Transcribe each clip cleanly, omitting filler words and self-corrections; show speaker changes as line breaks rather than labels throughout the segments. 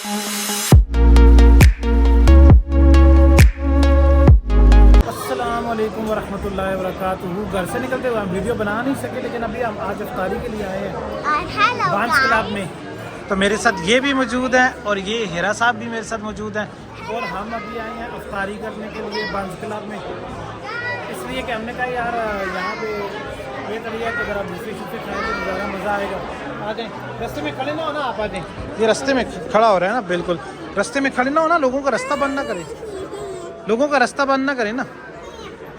अस्सलाम वालेकुम वरहमतुल्लाहि वबरकातुहू। घर से निकलते हुए हम वीडियो बना नहीं सके, लेकिन अभी हम आज इफ्तारी के लिए आए हैं बांस क्लब में। तो मेरे साथ ये भी मौजूद है और ये हिरा साहब भी मेरे साथ मौजूद हैं। और हम अभी आए हैं इफ्तारी करने के लिए बांस क्लब में, इसलिए कि हमने कहा यार यहाँ पे ये तरीका है कि अगर आप दूसरी शूफे खाएँगे तो ज़्यादा मज़ा आएगा। आ जाएँ, रास्ते में खड़े ना हो ना, आप आ जाएँ। ये रास्ते में खड़ा हो रहा है ना, बिल्कुल रास्ते में खड़े ना हो ना, लोगों का रास्ता बंद ना करें, लोगों का रास्ता बंद ना करें ना,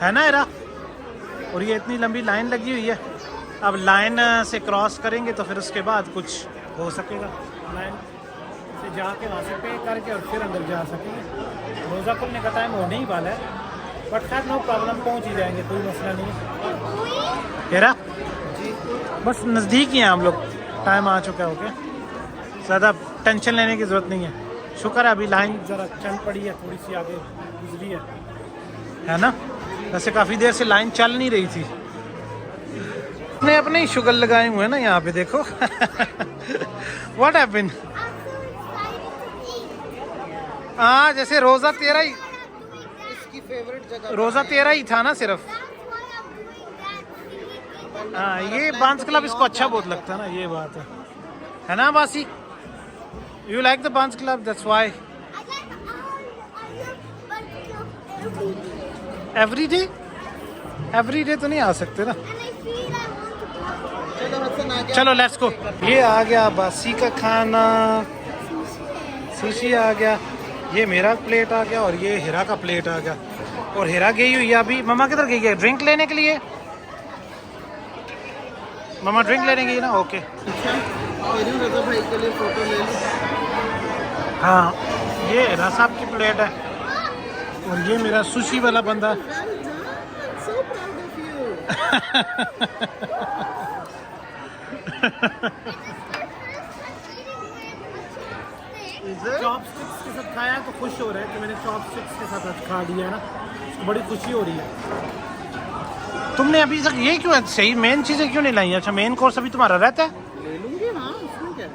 है ना हिरा। और ये इतनी लंबी लाइन लगी हुई है, अब लाइन से क्रॉस करेंगे तो फिर उसके बाद कुछ हो सकेगा। लाइन से जाके वहाँ से पे करके और फिर अंदर जा सकेंगे। रोज़ा खुलने का टाइम होने ही वाला है, बट खैर नो प्रॉब्लम, पहुँच ही जाएंगे, कोई मसला नहीं है। हिरा जी, बस नज़दीक ही हैं हम लोग, टाइम आ चुका है। ओके, ज़्यादा टेंशन लेने की ज़रूरत नहीं है। शुक्र है अभी लाइन ज़रा चल पड़ी है, थोड़ी सी आगे गुजरी है ना। वैसे काफ़ी देर से लाइन चल नहीं रही थी। अपने अपने ही शुगर लगाए हुए हैं ना यहाँ पे, देखो। What happened? हाँ, जैसे रोज़ा तेरा ही,
इसकी फेवरेट जगह,
रोज़ा तेरा ही था ना सिर्फ। हाँ, ये बांस क्लब इसको अच्छा बहुत लगता है ना, ये बात है ना बासी। यू लाइक द बांस club, that's why. Every day तो नहीं आ सकते ना। चलो लेट्स गो। ये आ गया बासी का खाना, सुशी आ गया, ये मेरा प्लेट आ गया और ये हिरा का प्लेट आ गया। और हिरा गई हुई है अभी, मम्मा किधर गई है? ड्रिंक लेने के लिए। मम्मा ड्रिंक लेने गई ना, ओके।
रजा भाई के लिए फोटो ले ली।
हाँ, ये हिरा साहब की प्लेट है और ये मेरा सुशी वाला बंदा।
So proud of you.
Chopsticks के साथ खाया तो खुश हो रहा है कि मैंने चॉपस्टिक्स के साथ खा लिया है ना, उसको बड़ी खुशी हो रही है। तुमने अभी तक ये क्यों है, सही मेन चीज़ें क्यों नहीं लाई? अच्छा, मेन कोर्स अभी तुम्हारा रहता है?
ले लूंगी, हाँ उसमें क्या।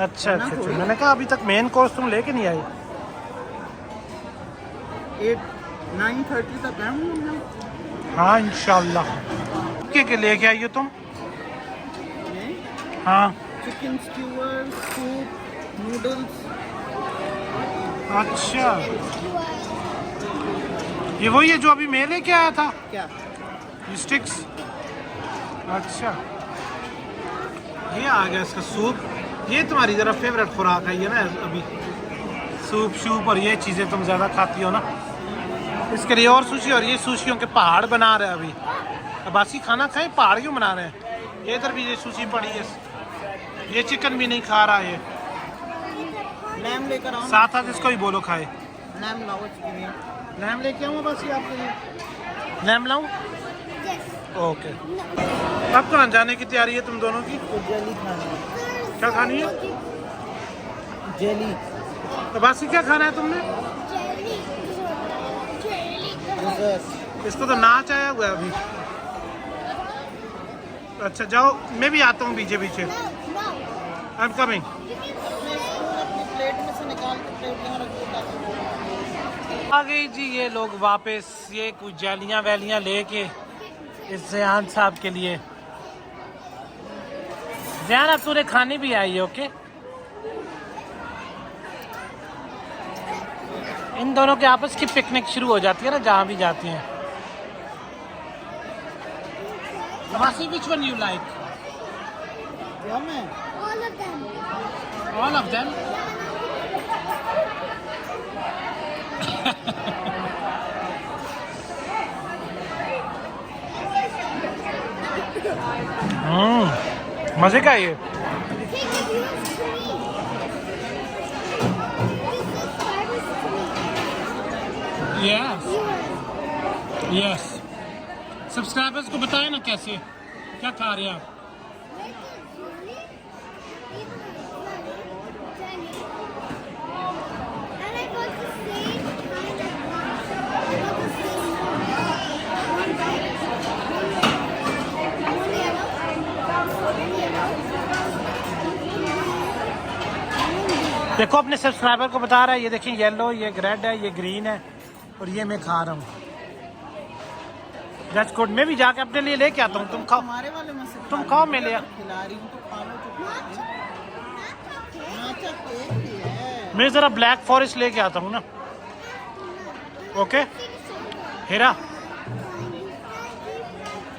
अच्छा, मैंने कहा अभी तक मेन कोर्स तुम लेके नहीं आई।
9:30 तक है।
हाँ इंशाल्लाह। के लेके आई हो तुम? हाँ,
चिकन स्क्यूअर, सूप, नूडल्स।
अच्छा, ये वही है जो अभी मैं लेके आया था,
क्या?
स्टिक्स। अच्छा, ये आ गया इसका सूप। ये तुम्हारी ज़रा फेवरेट खुराक है ये ना, अभी सूप शूप और ये चीज़ें तुम ज़्यादा खाती हो ना, इसके लिए। और सुशी, और ये सुशियों के पहाड़ बना रहे हैं अभी। अब बासी खाना खाए, पहाड़ क्यों बना रहे हैं? ये इधर भी ये सुशी पड़ी है, ये चिकन भी नहीं खा रहा है।
लैम लेकर आओ,
साथ साथ इसको भी बोलो खाए।
लैम लाओ इसके लिए।
लैम लेके आऊँ बासी आपके लिए? लैम लाऊँ? ओके। अब कहाँ जाने की तैयारी है तुम दोनों की?
तो जेली खाना है।
क्या खानी है?
जेली।
तो बासी क्या खाना है तुमने? इसको तो नाच आया हुआ है अभी। अच्छा जाओ, मैं भी आता हूँ पीछे पीछे। I am coming.
अपनी प्लेट में से निकाल के प्लेट में रख दो।
आ गई जी ये लोग वापस, ये कुछ जालियाँ वैलियाँ लेके इस ज़ियान साहब के लिए। ज़ियान अब तूने खाने भी आई है, ओके। इन दोनों के आपस की पिकनिक शुरू हो जाती है ना, जहाँ भी जाती हैं। Masi, which one you like?
Yum है?
All of them.
All of them? मजे का ये। Yes. Yes. सब्सक्राइबर्स को बताएं ना कैसे, क्या खा रहे हैं आप? देखो अपने सब्सक्राइबर को बता रहा है, ये देखें येलो, ये रेड है, ये ग्रीन है और ये मैं खा रहा हूँ। राजकोट में भी जाके अपने लिए लेके आता हूँ। तुम खाओ,
हमारे वाले में से
तुम खाओ, मैं ले
खिला रही हूँ तो खा लो चुप।
मैं जरा ब्लैक फॉरेस्ट लेके आता हूँ ना। ओके हेरा,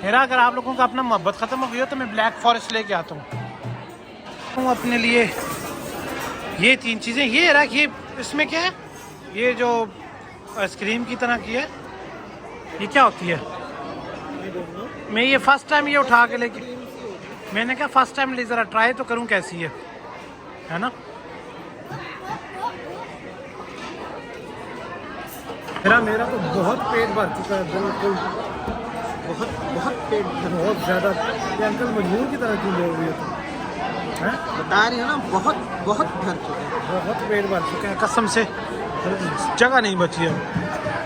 हेरा अगर आप लोगों का अपना मोहब्बत खत्म हो गई हो तो मैं ब्लैक फॉरेस्ट लेके आता हूँ अपने लिए। ये 3 चीजें, ये हेरा, ये इसमें क्या है, ये जो आइसक्रीम की तरह की है, ये क्या होती है? मैं ये फर्स्ट टाइम ये उठा के लेके, मैंने कहा फर्स्ट टाइम ले जरा ट्राई तो करूं कैसी है ना। मेरा तो बहुत पेट भर चुका है, बिल्कुल बहुत पेट, बहुत ज़्यादा। ये अंकल मजबूर की तरह क्यों बोल रही है तुम? हैं
बता रही हो ना, बहुत भर चुका है,
बहुत पेट भर चुका है कसम से, जगह नहीं बची है।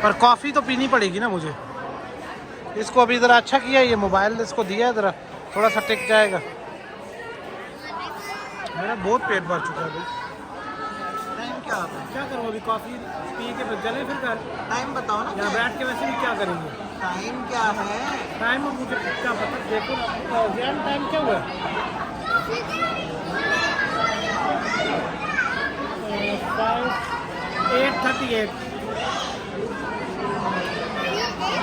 पर कॉफ़ी तो पीनी पड़ेगी ना मुझे। इसको अभी ज़रा अच्छा किया, ये मोबाइल इसको दिया है, ज़रा थोड़ा सा टिक जाएगा। मेरा बहुत पेट भर चुका है भाई।
टाइम क्या
करूँ अभी, कॉफ़ी पी के फिर चले फिर घर।
टाइम बताओ ना,
यहाँ बैठ के वैसे भी क्या करेंगे?
टाइम क्या है?
टाइम मुझे क्या पता, देखो टाइम क्या हुआ है? 8:38,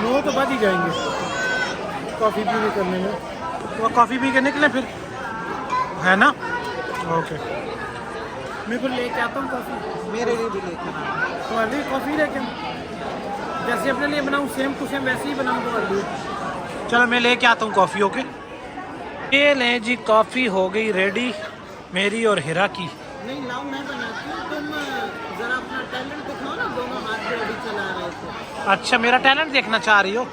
9 तो बज ही जाएंगे कॉफ़ी पीने करने में। तो कॉफ़ी पी के निकले फिर, है ना? ओके, मैं फिर लेके आता हूँ कॉफ़ी।
मेरे लिए भी लेकर आना।
तुम्हारे लिए कॉफ़ी लेके, जैसे अपने लिए बनाऊँ सेम टू सेम वैसे ही बनाऊँ तुम्हारे लिए। चलो मैं लेके आता हूँ कॉफ़ी। ओके, ये लें जी, कॉफ़ी हो गई रेडी मेरी और हिरा की।
नहीं लाओ, मैं बनाती हूँ, तुम जरा अपना टैलेंट दिखाओ ना। दोनों हाथ से अभी चला रहे थे।
अच्छा, मेरा टैलेंट देखना चाह रही हो?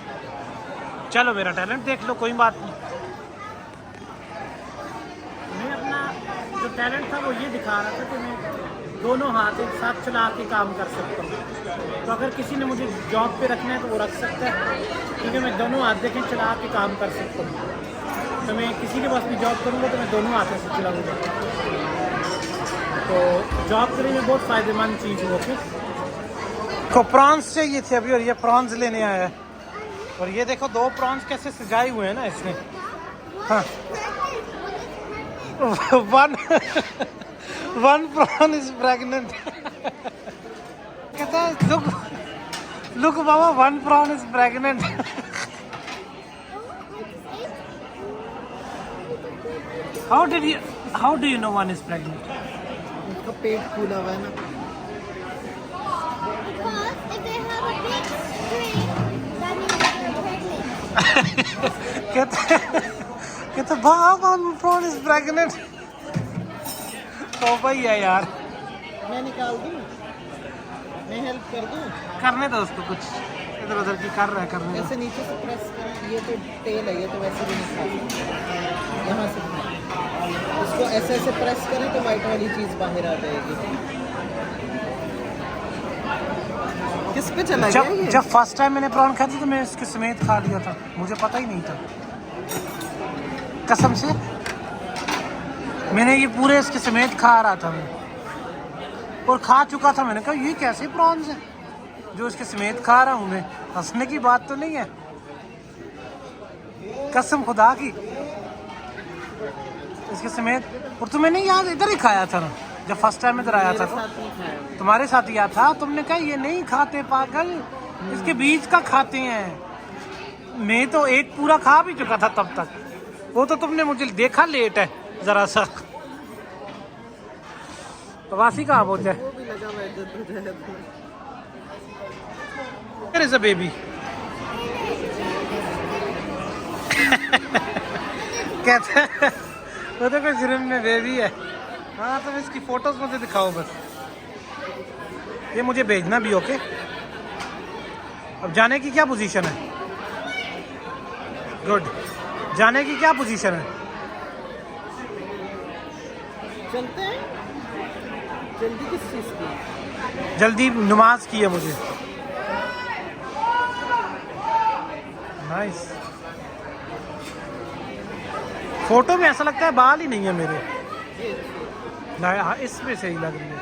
चलो मेरा टैलेंट देख लो, कोई बात नहीं। मैं अपना जो टैलेंट था वो ये दिखा रहा था कि मैं दोनों हाथ एक साथ चला के काम कर सकता हूँ। तो अगर किसी ने मुझे जॉब पे रखना है तो वो रख सकता है, क्योंकि मैं दोनों हाथ देखें चला के काम कर सकता हूँ। तो मैं किसी के पास भी जॉब करूँगा तो मैं दोनों हाथों से चलाऊँगा। तो जॉब के लिए में बहुत फ़ायदेमंद चीज़ है। ओके, को प्रॉन्स चाहिए थे अभी और ये प्रॉन्स लेने आया है। और ये देखो 2 प्रॉन्स कैसे सजाए हुए हैं ना इसने। हाँ, one prawn is pregnant. कहता है look mama, 1 prawn is pregnant. How do you know 1 is pregnant?
उसका पेट फूला हुआ है ना।
कहते बाबा 1 prawn is pregnant. तो भाई है यार,
मैं निकाल दूँ, मैं हेल्प कर दूँ?
करने दो उसको, कुछ इधर उधर की कर रहा है, करने दो।
ऐसे नीचे से प्रेस करें, ये तो टेल है, ये तो वैसे भी निकाल, यहाँ से इसको ऐसे प्रेस करें तो वाइट वाली चीज़ बाहर आ जाएगी। किस पे चला गया ये?
जब फर्स्ट टाइम मैंने प्रॉन खाया था तो मैं इसके समेत खा लिया था, मुझे पता ही नहीं था कसम से। मैंने ये पूरे इसके समेत खा रहा था मैं, और खा चुका था। मैंने कहा ये कैसे प्रॉन्स हैं जो इसके समेत खा रहा हूँ मैं? हंसने की बात तो नहीं है, कसम खुदा की, इसके समेत। और तुम्हें नहीं याद, इधर ही खाया था ना जब फर्स्ट टाइम इधर आया था तो तुम्हारे साथ ही आया था। तुमने कहा ये नहीं खाते पागल, इसके बीच का खाते हैं। मैं तो एक पूरा खा भी चुका था तब तक, वो तो तुमने मुझे देखा लेट है जरा सा। वासी कहाँ पहुंचा है? There is a baby. कहते हैं वो तो कोई जुर्म में बेबी है। हाँ तो इसकी फोटोज मुझे दिखाओ बस, ये मुझे भेजना भी। ओके, अब जाने की क्या पोजीशन है? गुड, जाने की क्या पोजीशन है?
चलते हैं। जल्दी किस चीज़ की?
जल्दी नमाज की है मुझे। नाइस, फोटो में ऐसा लगता है बाल ही नहीं है मेरे। हाँ, इसमें सही लग रही है।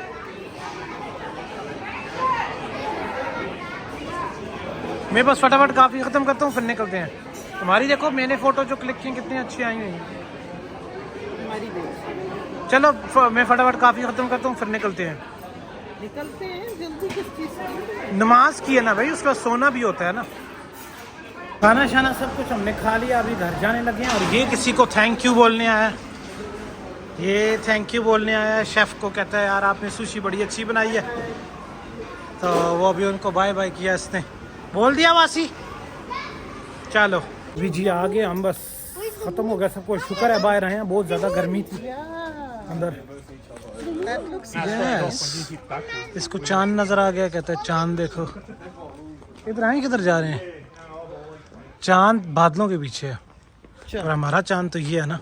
मैं बस फटाफट काफ़ी ख़त्म करता हूँ फिर निकलते हैं। तुम्हारी देखो मैंने फ़ोटो जो क्लिक की कितनी अच्छी आई हुई हैं।
हमारी देख
चलो मैं फटाफट काफ़ी ख़त्म करता हूँ फिर निकलते हैं।
निकलते हैं जल्दी किस चीज़ की?
नमाज की है ना भाई, उसका सोना भी होता है ना। खाना शाना सब कुछ हमने खा लिया, अभी घर जाने लगे हैं। और ये किसी को थैंक यू बोलने आया है, ये थैंक यू बोलने आया है शेफ़ को, कहता है यार आपने सुशी बड़ी अच्छी बनाई है। तो वो अभी उनको बाय बाय किया, इसने बोल दिया वासी। चलो अभी जी आ गए हम, बस ख़त्म हो गया सब कुछ। शुक्र है बाहर आए हैं, बहुत ज़्यादा गर्मी थी अंदर। yes. इसको चांद नज़र आ गया, कहता है चांद देखो। इधर आए किधर जा रहे हैं? चांद बादलों के पीछे है और हमारा चांद तो ये है ना।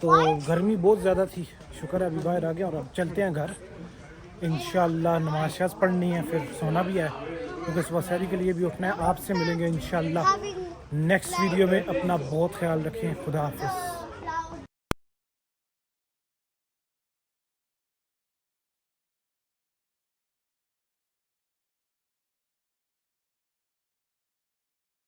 तो गर्मी बहुत ज़्यादा थी, शुक्र है अभी बाहर आ गया। और अब चलते हैं घर, इंशाल्लाह नमाज शाज पढ़नी है, फिर सोना भी है क्योंकि सुबह सहरी के लिए भी उठना है। आपसे मिलेंगे इंशाल्लाह नेक्स्ट वीडियो में। अपना बहुत ख्याल रखें, खुदा हाफिज़।